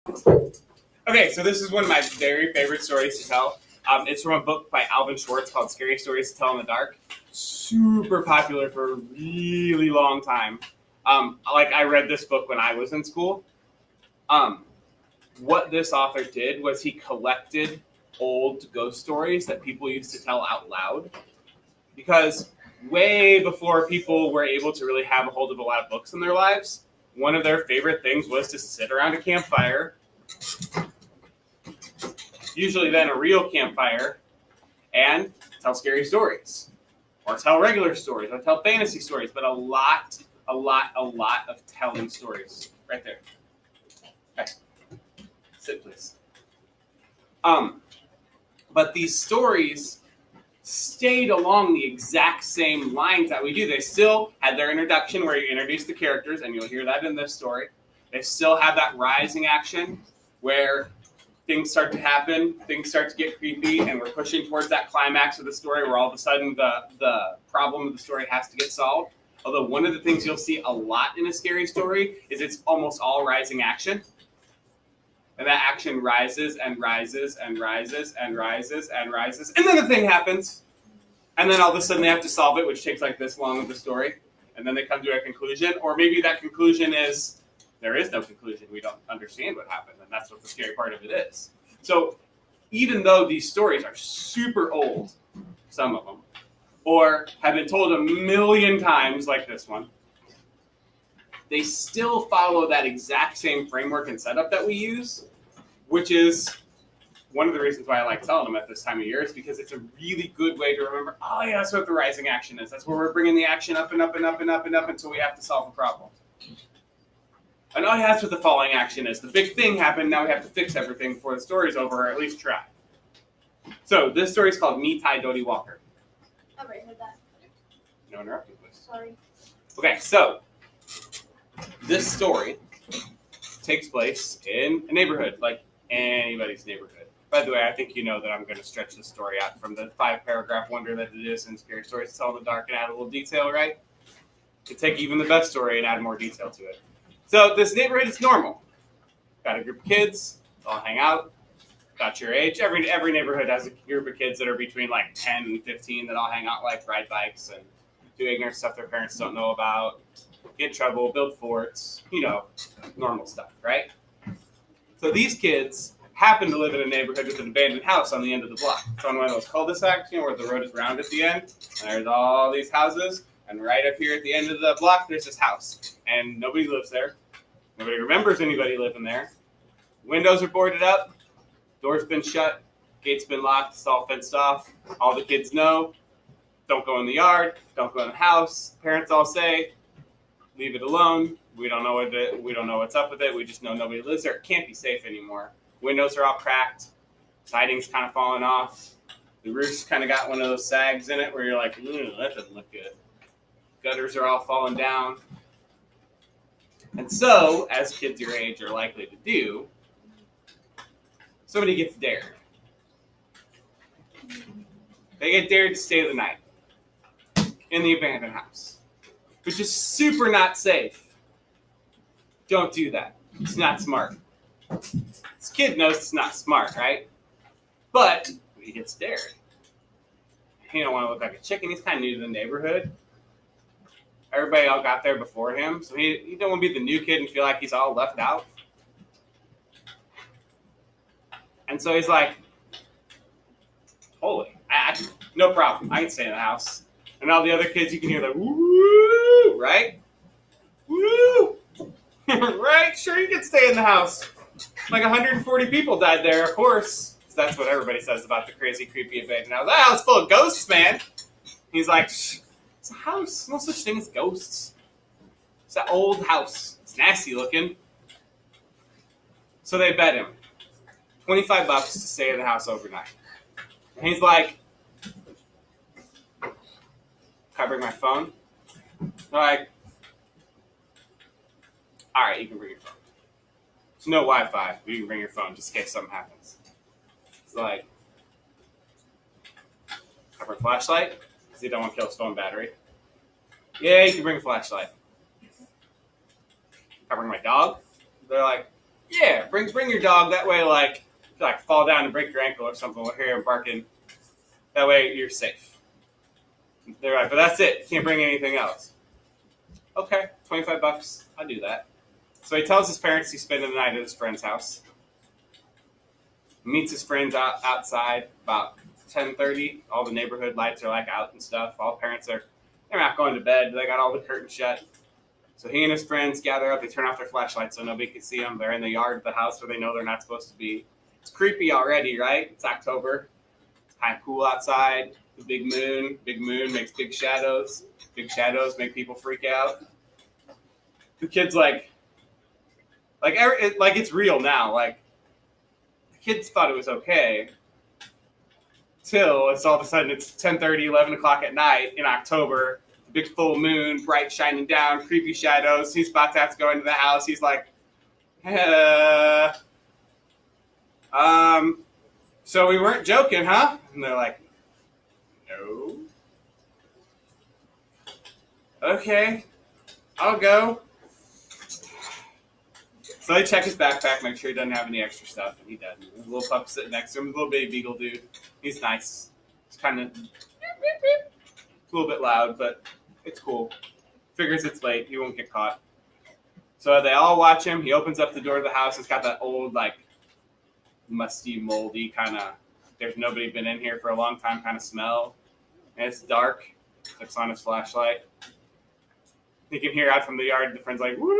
Okay, so this is one of my very favorite stories to tell. It's from a book by Alvin Schwartz called Scary Stories to Tell in the Dark. Super popular for a really long time. I read this book when I was in school. What this author did was he collected old ghost stories that people used to tell out loud. Because way before people were able to really have a hold of a lot of books in their lives, one of their favorite things was to sit around a campfire, usually then a real campfire, and tell scary stories, or tell regular stories, or tell fantasy stories, but a lot of telling stories. Right there. Okay. Sit, please. But these stories stayed along the exact same lines that we do. They still had their introduction where you introduce the characters, and you'll hear that in this story. They still have that rising action where things start to happen, things start to get creepy, and we're pushing towards that climax of the story where all of a sudden the problem of the story has to get solved. Although one of the things you'll see a lot in a scary story is it's almost all rising action. And that action rises and rises and rises and rises and rises. And then the thing happens. And then all of a sudden they have to solve it, which takes like this long of the story. And then they come to a conclusion. Or maybe that conclusion is there is no conclusion. We don't understand what happened. And that's what the scary part of it is. So even though these stories are super old, some of them, or have been told a million times like this one, they still follow that exact same framework and setup that we use, which is one of the reasons why I like telling them at this time of year is because it's a really good way to remember, oh yeah, that's what the rising action is. That's where we're bringing the action up and up and up and up and up until we have to solve a problem. And oh yeah, that's what the falling action is. The big thing happened, now we have to fix everything before the story's over, or at least try. So this story is called Mi-tie-doughty Walker. I've already heard that. No interrupting, please. Sorry. Okay, so this story takes place in a neighborhood, like anybody's neighborhood. By the way, I think you know that I'm going to stretch the story out from the 5-paragraph wonder that it is in Scary Stories to Tell in the Dark and add a little detail, right? To take even the best story and add more detail to it. So this neighborhood is normal. Got a group of kids, all hang out, got your age. Every neighborhood has a group of kids that are between like 10 and 15 that all hang out, like ride bikes and do ignorant stuff their parents don't know about, get in trouble, build forts, normal stuff, right? So these kids happen to live in a neighborhood with an abandoned house on the end of the block. It's on one of those cul-de-sacs, where the road is round at the end, and there's all these houses, and right up here at the end of the block, there's this house, and nobody lives there. Nobody remembers anybody living there. Windows are boarded up, door's been shut, gate's been locked, it's all fenced off. All the kids know, don't go in the yard, don't go in the house. Parents all say, leave it alone. We don't know what's up with it. We just know nobody lives there. It can't be safe anymore. Windows are all cracked. Siding's kind of falling off. The roof's kind of got one of those sags in it where you're like, that doesn't look good. Gutters are all falling down. And so, as kids your age are likely to do, somebody gets dared. They get dared to stay the night in the abandoned house, which is super not safe. Don't do that. It's not smart. This kid knows it's not smart, right? But he gets dared. He don't want to look like a chicken. He's kind of new to the neighborhood. Everybody all got there before him, so he don't want to be the new kid and feel like he's all left out. And so he's like, holy, no problem. I can stay in the house. And all the other kids, you can hear the woo, right? Woo! Right? Sure, you can stay in the house. Like 140 people died there, of course. So that's what everybody says about the crazy, creepy abandoned house. That house full of ghosts, man. He's like, it's a house. No such thing as ghosts. It's an old house. It's nasty looking. So they bet him $25 to stay in the house overnight. And he's like, can I bring my phone? They're like, all right, you can bring your phone. There's no Wi-Fi, but you can bring your phone just in case something happens. It's like, can I bring a flashlight? Because he don't want to kill his phone battery. Yeah, you can bring a flashlight. Can I bring my dog? They're like, Yeah, bring your dog. That way, like fall down and break your ankle or something, we'll hear him barking. That way, you're safe. They're like, but that's it. You can't bring anything else. Okay, $25. I'll do that. So he tells his parents he's spending the night at his friend's house. Meets his friends outside about 10:30. All the neighborhood lights are like out and stuff. All parents they're not going to bed. They got all the curtains shut. So he and his friends gather up. They turn off their flashlights so nobody can see them. They're in the yard of the house where they know they're not supposed to be. It's creepy already, right? It's October. It's kind of cool outside. The big moon. Big moon makes big shadows. Big shadows make people freak out. The kid's like it's real now. Like the kids thought it was okay. Till it's all of a sudden it's 10:30, 11 o'clock at night in October. Big full moon, bright shining down, creepy shadows. He's about to have to go into the house. He's like, so we weren't joking, huh? And they're like, no. Okay, I'll go. So they check his backpack, make sure he doesn't have any extra stuff, and he doesn't. His little pup sitting next to him, the little baby beagle dude. He's nice. It's kind of a little bit loud, but it's cool. Figures it's late. He won't get caught. So they all watch him. He opens up the door of the house. It's got that old, like, musty, moldy kind of, there's nobody been in here for a long time kind of smell. And it's dark. Clicks on his flashlight. He can hear out from the yard. The friend's like, woo!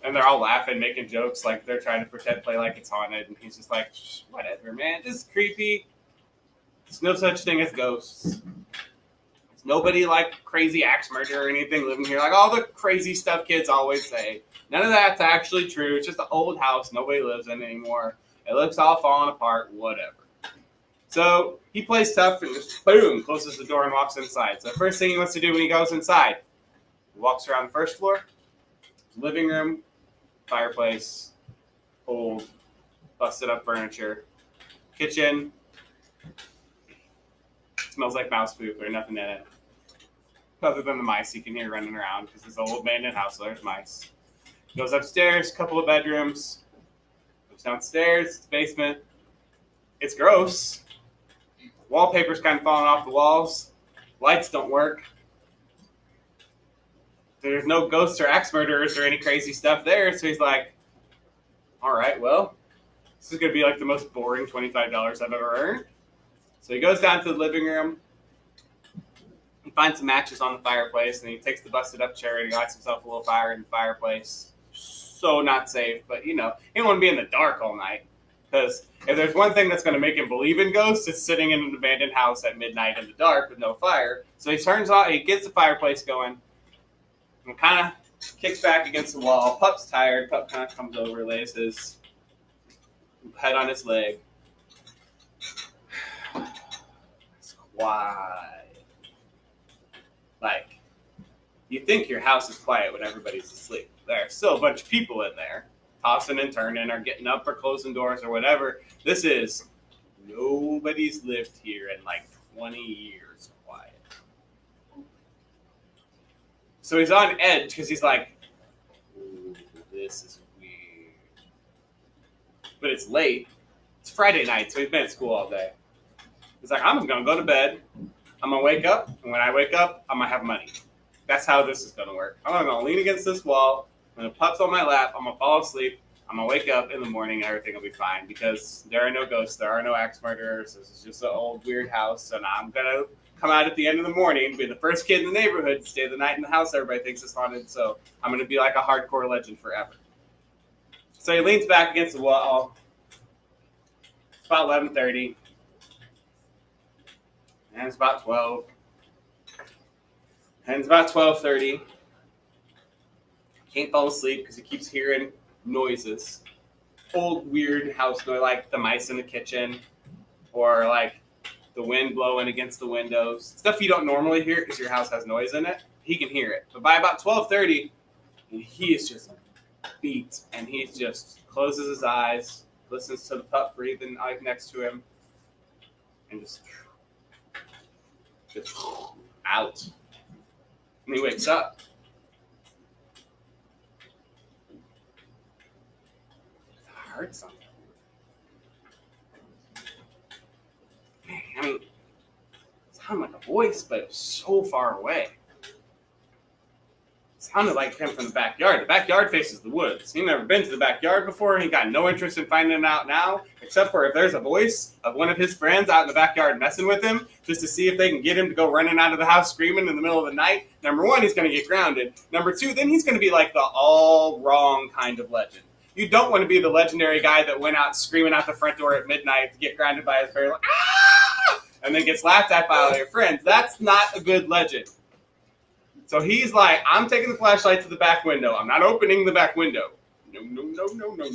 And they're all laughing, making jokes. Like, they're trying to play like it's haunted. And he's just like, whatever, man. This is creepy. There's no such thing as ghosts. There's nobody like crazy axe murder or anything living here. Like all the crazy stuff kids always say. None of that's actually true. It's just an old house nobody lives in anymore. It looks all falling apart, whatever. So he plays tough and just boom, closes the door and walks inside. So the first thing he wants to do when he goes inside, he walks around the first floor, living room, fireplace, old, busted up furniture, kitchen. Smells like mouse poop. There's nothing in it. Other than the mice you can hear running around because it's an old abandoned house, so there's mice. Goes upstairs, couple of bedrooms. Goes downstairs, it's the basement. It's gross. Wallpaper's kind of falling off the walls. Lights don't work. There's no ghosts or axe murderers or any crazy stuff there, so he's like, all right, well, this is going to be like the most boring $25 I've ever earned. So he goes down to the living room. He finds some matches on the fireplace, and he takes the busted up chair and he lights himself a little fire in the fireplace. So not safe, but he don't want to be in the dark all night. Because if there's one thing that's going to make him believe in ghosts, it's sitting in an abandoned house at midnight in the dark with no fire. So he turns on, he gets the fireplace going, and kind of kicks back against the wall. Pup's tired. Pup kind of comes over, lays his head on his leg. It's quiet. Like, you think your house is quiet when everybody's asleep. There are still a bunch of people in there, tossing and turning or getting up or closing doors or whatever. This is, nobody's lived here in like 20 years quiet. So he's on edge because he's like, ooh, this is weird. But it's late. It's Friday night, so he's been at school all day. He's like, I'm just going to go to bed. I'm going to wake up. And when I wake up, I'm going to have money. That's how this is going to work. I'm going to lean against this wall. When the pup's on my lap, I'm going to fall asleep. I'm going to wake up in the morning and everything will be fine because there are no ghosts. There are no axe murderers. This is just an old weird house. And I'm going to come out at the end of the morning, be the first kid in the neighborhood to stay the night in the house everybody thinks is haunted. So I'm going to be like a hardcore legend forever. So he leans back against the wall. It's about 11:30. And it's about 12. And it's about 12:30. Can't fall asleep because he keeps hearing noises. Old weird house noise, like the mice in the kitchen, or like the wind blowing against the windows. Stuff you don't normally hear because your house has noise in it. He can hear it. But by about 12:30, he is just beat, and he just closes his eyes, listens to the pup breathing next to him, and just out. And he wakes up. heard something. I mean, it sounded like a voice, but it was so far away. It sounded like him from the backyard. The backyard faces the woods. He'd never been to the backyard before, and he got no interest in finding it out now, except for if there's a voice of one of his friends out in the backyard messing with him, just to see if they can get him to go running out of the house screaming in the middle of the night. Number one, he's going to get grounded. Number two, then he's going to be like the all wrong kind of legend. You don't want to be the legendary guy that went out screaming out the front door at midnight to get grounded by his parents, like, ah! And then gets laughed at by all your friends. That's not a good legend. So he's like, I'm taking the flashlight to the back window. I'm not opening the back window. No. So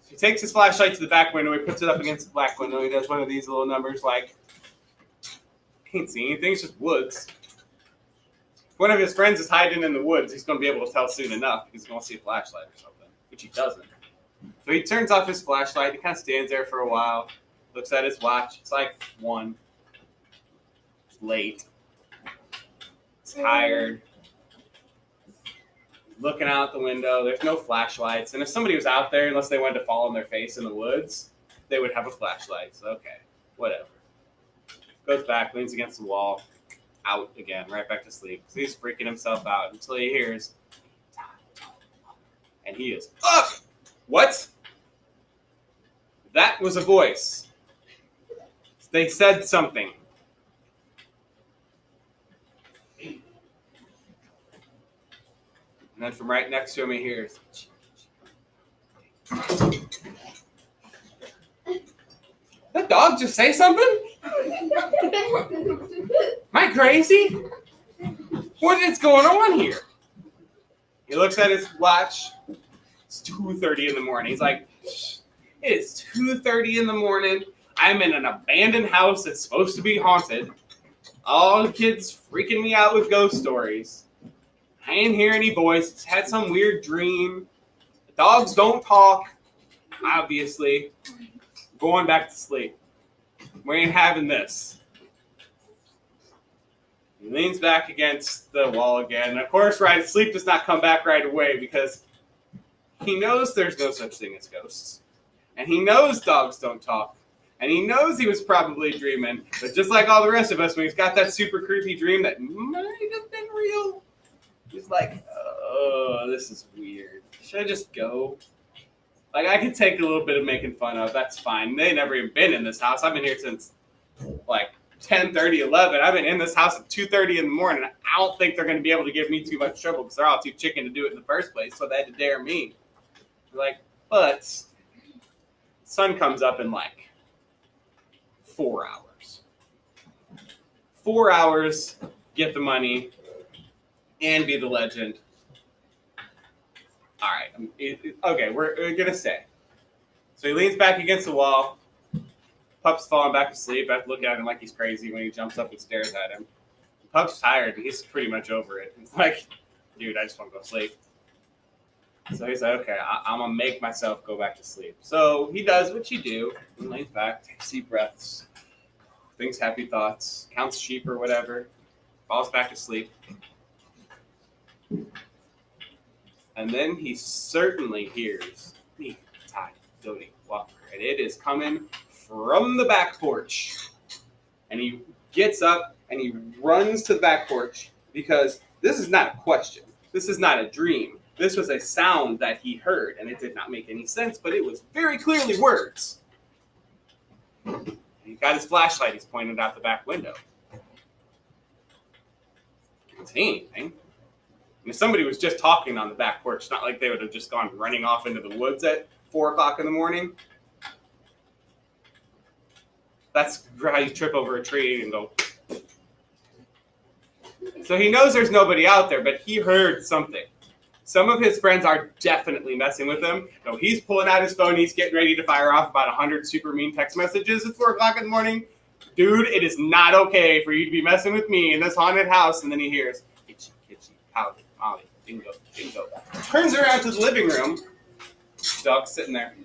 he takes his flashlight to the back window. He puts it up against the back window. He does one of these little numbers like, can't see anything. It's just woods. If one of his friends is hiding in the woods, he's going to be able to tell soon enough because he's going to see a flashlight or something, which he doesn't. So he turns off his flashlight. He kind of stands there for a while, looks at his watch. It's like 1. It's late. Tired, looking out the window. There's no flashlights, and if somebody was out there, unless they wanted to fall on their face in the woods, they would have a flashlight. So okay, whatever. Goes back, leans against the wall, out again, right back to sleep. So he's freaking himself out until he hears, and he is up. What? That was a voice. They said something. And then from right next to him, he hears. That dog just say something? Am I crazy? What is going on here? He looks at his watch. It's 2:30 in the morning. He's like, it is 2:30 in the morning. I'm in an abandoned house that's supposed to be haunted. All the kids freaking me out with ghost stories. I ain't hear any voice. It's had some weird dream. The dogs don't talk, obviously. Going back to sleep. We ain't having this. He leans back against the wall again. And of course, right, sleep does not come back right away because he knows there's no such thing as ghosts. And he knows dogs don't talk. And he knows he was probably dreaming. But just like all the rest of us, when he's got that super creepy dream that might have been real, he's like, oh, this is weird. Should I just go? Like, I could take a little bit of making fun of. That's fine. They never even been in this house. I've been here since, like, 10:30, 11. I've been in this house at 2:30 in the morning. I don't think they're going to be able to give me too much trouble because they're all too chicken to do it in the first place, so they had to dare me. Like, but sun comes up in, like, 4 hours. 4 hours, get the money, and be the legend. All right. Okay, we're going to stay. So he leans back against the wall. Pup's falling back asleep. I have to look at him like he's crazy when he jumps up and stares at him. Pup's tired, and he's pretty much over it. He's like, dude, I just want to go sleep. So he's like, okay, I'm going to make myself go back to sleep. So he does what you do. He lays back, takes deep breaths, thinks happy thoughts, counts sheep or whatever, falls back to sleep. And then he certainly hears Mi-tie-doughty walker. And it is coming from the back porch. And he gets up and he runs to the back porch because this is not a question. This is not a dream. This was a sound that he heard, and it did not make any sense, but it was very clearly words. He's got his flashlight. He's pointed out the back window. Can't see anything. And if somebody was just talking on the back porch, it's not like they would have just gone running off into the woods at 4 o'clock in the morning. That's how you trip over a tree and go. So he knows there's nobody out there, but he heard something. Some of his friends are definitely messing with him. So he's pulling out his phone. He's getting ready to fire off about 100 super mean text messages at 4 o'clock in the morning. Dude, it is not okay for you to be messing with me in this haunted house. And then he hears, itchy, itchy, pouty, molly, dingo, dingo. Turns around to the living room. Dog's sitting there,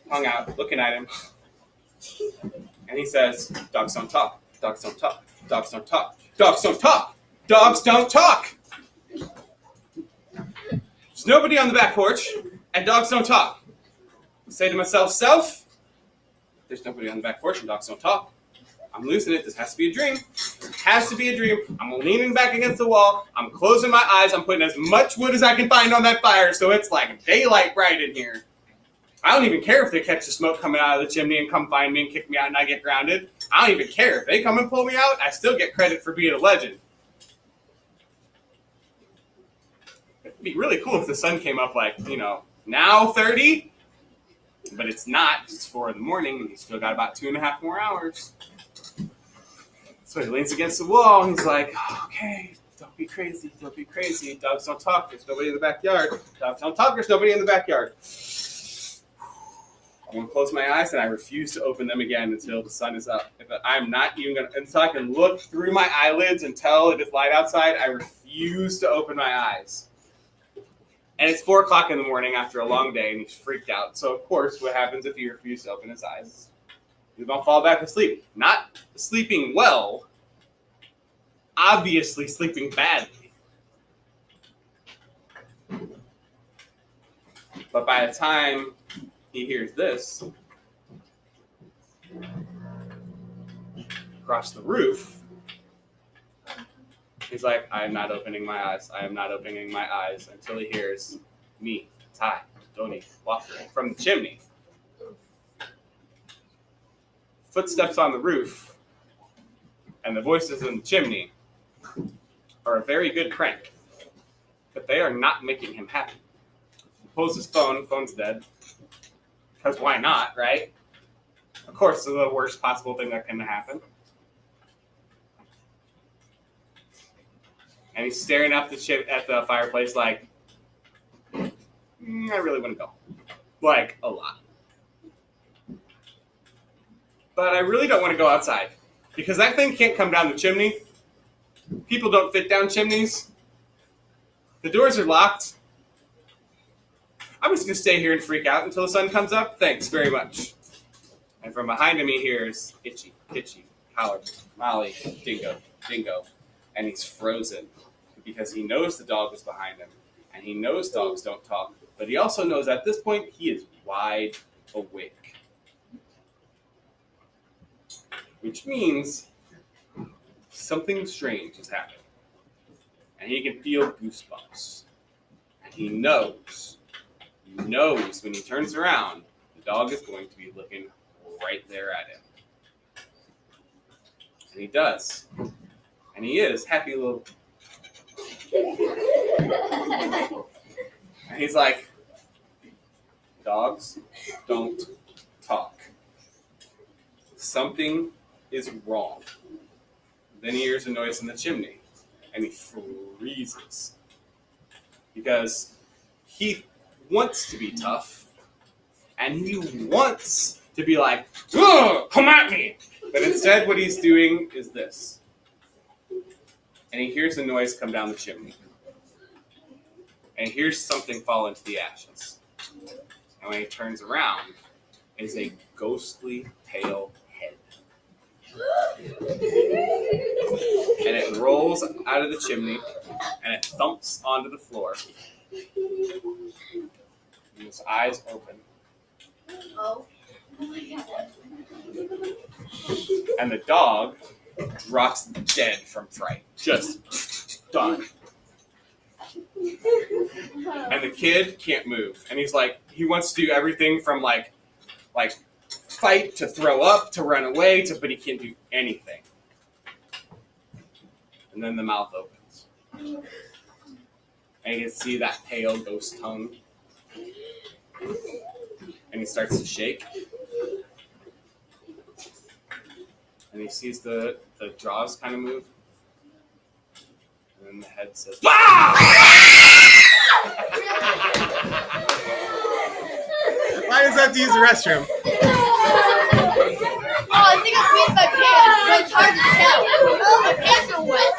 hung out, looking at him. And he says, dogs don't talk, dogs don't talk, dogs don't talk, dogs don't talk, dogs don't talk. There's nobody on the back porch, And dogs don't talk. I say to myself, self, there's nobody on the back porch and dogs don't talk. I'm losing it. This has to be a dream. It has to be a dream. I'm leaning back against the wall. I'm closing my eyes. I'm putting as much wood as I can find on that fire so it's like daylight bright in here. I don't even care if they catch the smoke coming out of the chimney and come find me and kick me out and I get grounded. I don't even care. If they come and pull me out, I still get credit for being a legend. It'd be really cool if the sun came up like, now 30. But it's not. It's 4 in the morning and he's still got about 2.5 more hours. So he leans against the wall and he's like, okay, don't be crazy, don't be crazy. Dogs don't talk, there's nobody in the backyard. Dogs don't talk, there's nobody in the backyard. I'm going to close my eyes and I refuse to open them again until the sun is up. I'm not even going to, until I can look through my eyelids and tell it is light outside, I refuse to open my eyes. And it's 4 o'clock in the morning after a long day and he's freaked out. So of course, what happens if he refuses to open his eyes? He's going to fall back asleep. Not sleeping well, obviously sleeping badly. But by the time he hears this, across the roof, he's like, I am not opening my eyes. I am not opening my eyes until he hears Mi-tie-doughty walking from the chimney. Footsteps on the roof and the voices in the chimney are a very good prank, but they are not making him happy. He pulls his phone's dead, because why not, right? Of course, it's the worst possible thing that can happen. And he's staring up at the fireplace like, I really want to go. Like, a lot. But I really don't want to go outside because that thing can't come down the chimney. People don't fit down chimneys. The doors are locked. I'm just going to stay here and freak out until the sun comes up. Thanks very much. And from behind him he hears Itchy, Pitchy, Collar, Molly, Dingo, Dingo. And he's frozen because he knows the dog is behind him. And he knows dogs don't talk. But he also knows at this point he is wide awake. Which means something strange has happened. And he can feel goosebumps. And he knows when he turns around, the dog is going to be looking right there at him. And he does. And he is happy little. And he's like, dogs don't talk. Something is wrong. Then he hears a noise in the chimney, and he freezes. Because he wants to be tough, and he wants to be like, ugh, come at me! But instead what he's doing is this. And he hears a noise come down the chimney. And he hears something fall into the ashes. And when he turns around, is a ghostly, pale head. And it rolls out of the chimney, and it thumps onto the floor. And his eyes open. Oh my God. And the dog drops dead from fright. Just done. And the kid can't move. And he's like, he wants to do everything from like fight to throw up to run away but he can't do anything. And then the mouth opens. And you can see that pale ghost tongue. And he starts to shake. And he sees the jaws kind of move. And then the head says, "Ah!" Why does that have to use the restroom? Oh, I think I peed my pants, but it's hard to tell. Oh, my pants are wet.